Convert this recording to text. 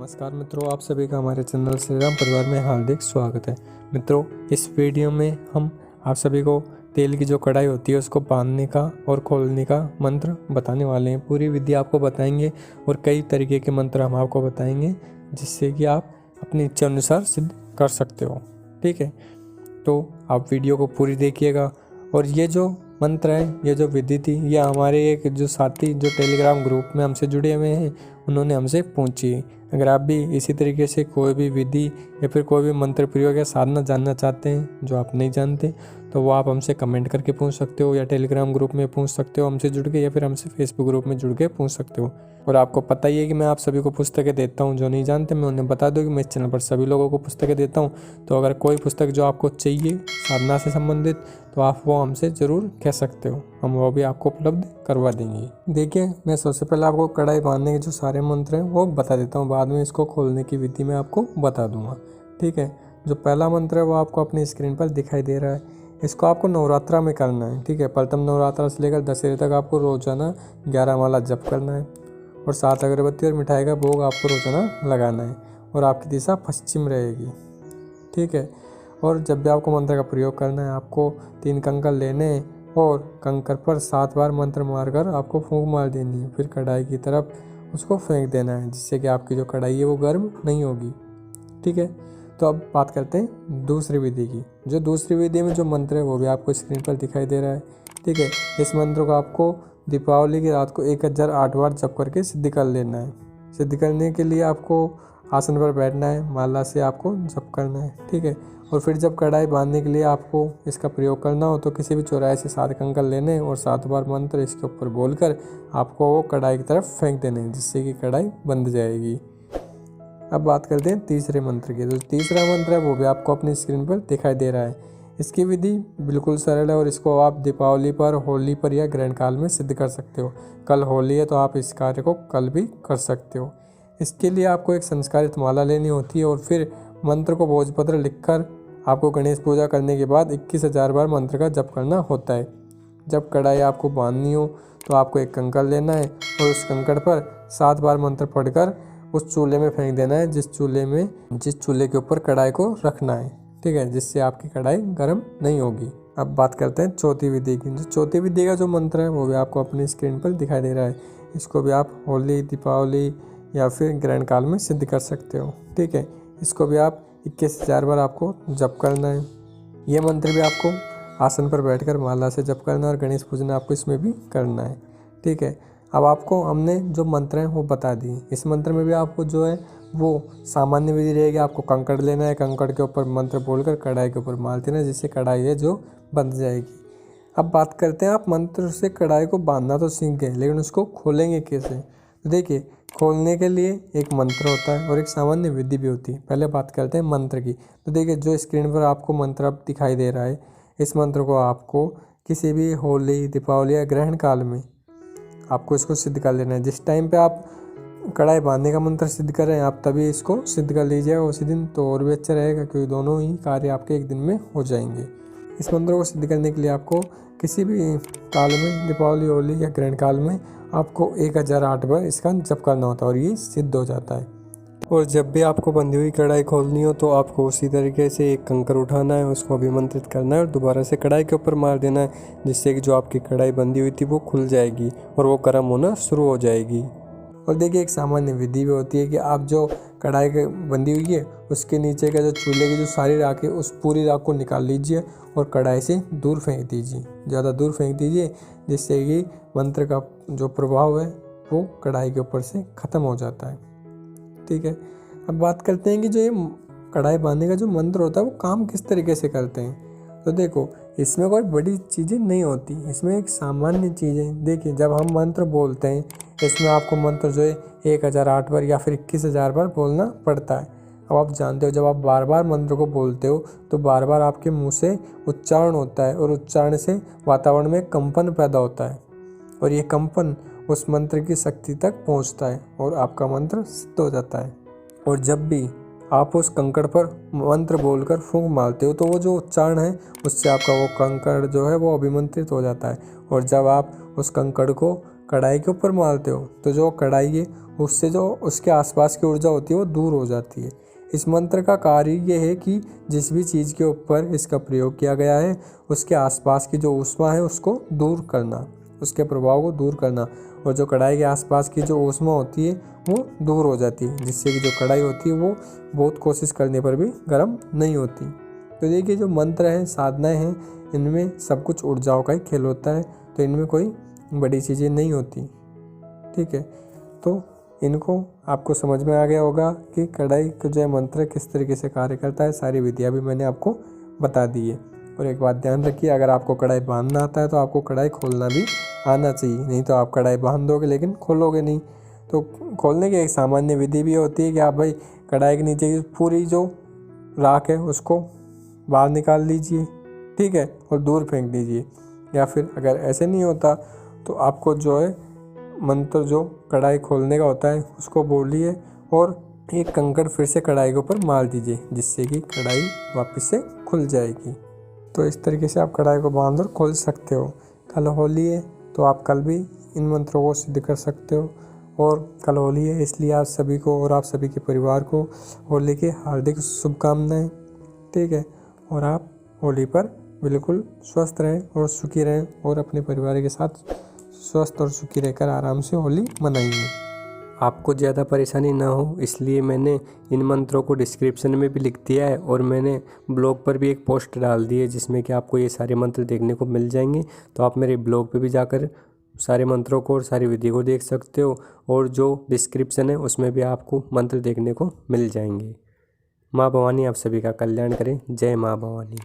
नमस्कार मित्रों, आप सभी का हमारे चैनल श्री राम परिवार में हार्दिक स्वागत है। मित्रों, इस वीडियो में हम आप सभी को तेल की जो कढ़ाई होती है उसको बांधने का और खोलने का मंत्र बताने वाले हैं। पूरी विधि आपको बताएंगे और कई तरीके के मंत्र हम आपको बताएंगे जिससे कि आप अपनी इच्छा अनुसार सिद्ध कर सकते हो। ठीक है, तो आप वीडियो को पूरी देखिएगा। और ये जो मंत्र है, ये जो विधि थी, ये हमारे एक जो साथी जो टेलीग्राम ग्रुप में हमसे जुड़े हुए हैं उन्होंने हमसे पूछी। अगर आप भी इसी तरीके से कोई भी विधि या फिर कोई भी मंत्र प्रयोग या साधना जानना चाहते हैं जो आप नहीं जानते, तो वो आप हमसे कमेंट करके पूछ सकते हो या टेलीग्राम ग्रुप में पूछ सकते हो हमसे जुड़ के, या फिर हमसे फेसबुक ग्रुप में जुड़ के पूछ सकते हो। और आपको पता ही है कि मैं आप सभी को पुस्तकें देता हूँ, जो नहीं जानते मैं उन्हें बता दूँ कि मैं इस चैनल पर सभी लोगों को पुस्तकें देता हूँ। तो अगर कोई पुस्तक जो आपको चाहिए साधना से संबंधित, तो आप वो हमसे ज़रूर कह सकते हो, हम वो भी आपको उपलब्ध करवा देंगे। देखिए, मैं सबसे पहले आपको कढ़ाई बांधने के जो सारे मंत्र हैं वो बता देता हूँ, बाद में इसको खोलने की विधि मैं आपको बता दूंगा। ठीक है, जो पहला मंत्र है वो आपको अपनी स्क्रीन पर दिखाई दे रहा है। इसको आपको नवरात्रा में करना है। ठीक है, प्रथम नवरात्रा से लेकर दशहरे तक आपको रोजाना 11 माला जप करना है और 7 अगरबत्ती और मिठाई का भोग आपको रोजाना लगाना है और आपकी दिशा पश्चिम रहेगी। ठीक है, और जब भी आपको मंत्र का प्रयोग करना है, आपको 3 कंकर लेने हैं और कंकर पर 7 बार मंत्र मारकर आपको फूंक मार देनी है। फिर कढ़ाई की तरफ उसको फेंक देना है, जिससे कि आपकी जो कढ़ाई है वो गर्म नहीं होगी। ठीक है, तो अब बात करते हैं दूसरी विधि की। जो दूसरी विधि में जो मंत्र है वो भी आपको स्क्रीन पर दिखाई दे रहा है। ठीक है, इस मंत्र को आपको दीपावली की रात को 1008 बार जप करके सिद्ध कर लेना है। सिद्ध करने के लिए आपको आसन पर बैठना है, माला से आपको जप करना है। ठीक है, और फिर जब कढ़ाई बांधने के लिए आपको इसका प्रयोग करना हो तो किसी भी चौराहे से 7 कंकर लेने और 7 बार मंत्र इसके ऊपर बोलकर आपको वो कढ़ाई की तरफ फेंक देने हैं, जिससे कि कढ़ाई बंध जाएगी। अब बात करते हैं तीसरे मंत्र की। तो तीसरा मंत्र है वो भी आपको अपनी स्क्रीन पर दिखाई दे रहा है। इसकी विधि बिल्कुल सरल है और इसको आप दीपावली पर, होली पर या ग्रहण काल में सिद्ध कर सकते हो। कल होली है तो आप इस कार्य को कल भी कर सकते हो। इसके लिए आपको एक संस्कारित माला लेनी होती है और फिर मंत्र को भोजपत्र लिखकर आपको गणेश पूजा करने के बाद 21,000 बार मंत्र का जप करना होता है। जब कढ़ाई आपको बांधनी हो तो आपको एक कंकड़ लेना है और उस कंकड़ पर 7 बार मंत्र पढ़कर उस चूल्हे में फेंक देना है, जिस चूल्हे के ऊपर कढ़ाई को रखना है। ठीक है, जिससे आपकी कढ़ाई गर्म नहीं होगी। अब बात करते हैं चौथी विधि की। जो चौथी विधि का जो मंत्र है वो भी आपको अपनी स्क्रीन पर दिखाई दे रहा है। इसको भी आप होली, दीपावली या फिर ग्रहण काल में सिद्ध कर सकते हो। ठीक है, इसको भी आप 21,000 बार आपको जप करना है। ये मंत्र भी आपको आसन पर बैठकर माला से जप करना है और गणेश पूजन आपको इसमें भी करना है। ठीक है, अब आपको हमने जो मंत्र हैं वो बता दिए। इस मंत्र में भी आपको जो है वो सामान्य विधि रहेगी। आपको कंकड़ लेना है, कंकड़ के ऊपर मंत्र बोलकर कढ़ाई के ऊपर मार देना है, जिससे कढ़ाई है जो बंध जाएगी। अब बात करते हैं, आप मंत्र से कढ़ाई को बांधना तो सीख गए, लेकिन उसको खोलेंगे कैसे? तो देखिए, खोलने के लिए एक मंत्र होता है और एक सामान्य विधि भी होती है। पहले बात करते हैं मंत्र की। तो देखिए, जो स्क्रीन पर आपको मंत्र अब दिखाई दे रहा है, इस मंत्र को आपको किसी भी होली, दीपावली या ग्रहण काल में आपको इसको सिद्ध कर लेना है। जिस टाइम पे आप कढ़ाई बांधने का मंत्र सिद्ध कर रहे हैं, आप तभी इसको सिद्ध कर लीजिएगा उसी दिन, तो और भी अच्छा रहेगा, क्योंकि दोनों ही कार्य आपके एक दिन में हो जाएंगे। इस मंत्र को सिद्ध करने के लिए आपको किसी भी काल में, दीपावली, होली या ग्रहण काल में, आपको 1008 बार इसका जप करना होता है और ये सिद्ध हो जाता है। और जब भी आपको बंधी हुई कढ़ाई खोलनी हो तो आपको उसी तरीके से एक कंकर उठाना है, उसको अभिमंत्रित करना है और दोबारा से कढ़ाई के ऊपर मार देना है, जिससे कि जो आपकी कढ़ाई बंधी हुई थी वो खुल जाएगी और वो गर्म होना शुरू हो जाएगी। और देखिए, एक सामान्य विधि भी होती है कि आप जो कढ़ाई के बंधी हुई है उसके नीचे का जो चूल्हे की जो सारी राख है उस पूरी राख को निकाल लीजिए और कढ़ाई से दूर फेंक दीजिए, ज़्यादा दूर फेंक दीजिए, जिससे कि मंत्र का जो प्रभाव है वो कढ़ाई के ऊपर से ख़त्म हो जाता है। ठीक है, अब बात करते हैं कि जो ये कढ़ाई बांधने का जो मंत्र होता है वो काम किस तरीके से करते हैं। तो देखो, इसमें कोई बड़ी चीज़ें नहीं होती, इसमें एक सामान्य चीज़ है। देखिए, जब हम मंत्र बोलते हैं इसमें आपको मंत्र जो है 1008 बार या फिर 21,000 बार बोलना पड़ता है। अब आप जानते हो, जब आप बार बार मंत्र को बोलते हो तो बार बार आपके मुंह से उच्चारण होता है और उच्चारण से वातावरण में कंपन पैदा होता है और ये कंपन उस मंत्र की शक्ति तक पहुंचता है और आपका मंत्र सिद्ध हो जाता है। और जब भी आप उस कंकड़ पर मंत्र बोलकर फूंक मारते हो तो वो जो उच्चारण है उससे आपका वो कंकड़ जो है वो अभिमंत्रित हो जाता है। और जब आप उस कंकड़ को कढ़ाई के ऊपर मारते हो तो जो कढ़ाई है उससे जो उसके आसपास की ऊर्जा होती है वो दूर हो जाती है। इस मंत्र का कार्य ये है कि जिस भी चीज़ के ऊपर इसका प्रयोग किया गया है उसके आसपास की जो ऊष्मा है उसको दूर करना, उसके प्रभाव को दूर करना, और जो कढ़ाई के आसपास की जो ऊष्मा होती है वो दूर हो जाती है, जिससे कि जो कढ़ाई होती है वो बहुत कोशिश करने पर भी गर्म नहीं होती। तो देखिए जो मंत्र हैं, साधनाएं हैं, इनमें सब कुछ ऊर्जाओं का ही खेल होता है, तो इनमें कोई बड़ी चीज़ें नहीं होती। ठीक है, तो इनको आपको समझ में आ गया होगा कि कढ़ाई का जो मंत्र किस तरीके से कार्य करता है। सारी विधियाँ भी मैंने आपको बता दी है। और एक बात ध्यान रखिए, अगर आपको कढ़ाई बांधना आता है तो आपको कढ़ाई खोलना भी आना चाहिए, नहीं तो आप कढ़ाई बांध दोगे लेकिन खोलोगे नहीं। तो खोलने की एक सामान्य विधि भी होती है कि आप भाई कढ़ाई के नीचे की पूरी जो राख है उसको बाहर निकाल लीजिए, ठीक है, और दूर फेंक दीजिए। या फिर अगर ऐसे नहीं होता तो आपको जो है मंत्र जो कढ़ाई खोलने का होता है उसको बोलिए और एक कंकड़ फिर से कढ़ाई के ऊपर मार दीजिए, जिससे कि कढ़ाई वापस से खुल जाएगी। तो इस तरीके से आप कढ़ाई को बांध और खोल सकते हो। कल होली है तो आप कल भी इन मंत्रों को सिद्ध कर सकते हो। और कल होली है इसलिए आप सभी को और आप सभी के परिवार को होली की हार्दिक शुभकामनाएं। ठीक है, और आप होली पर बिल्कुल स्वस्थ रहें और सुखी रहें और अपने परिवार के साथ स्वस्थ और सुखी रहकर आराम से होली मनाइए। आपको ज़्यादा परेशानी ना हो इसलिए मैंने इन मंत्रों को डिस्क्रिप्शन में भी लिख दिया है और मैंने ब्लॉग पर भी एक पोस्ट डाल दी है जिसमें कि आपको ये सारे मंत्र देखने को मिल जाएंगे। तो आप मेरे ब्लॉग पे भी जाकर सारे मंत्रों को और सारी विधि को देख सकते हो, और जो डिस्क्रिप्शन है उसमें भी आपको मंत्र देखने को मिल जाएंगे। माँ भवानी आप सभी का कल्याण करें। जय माँ भवानी।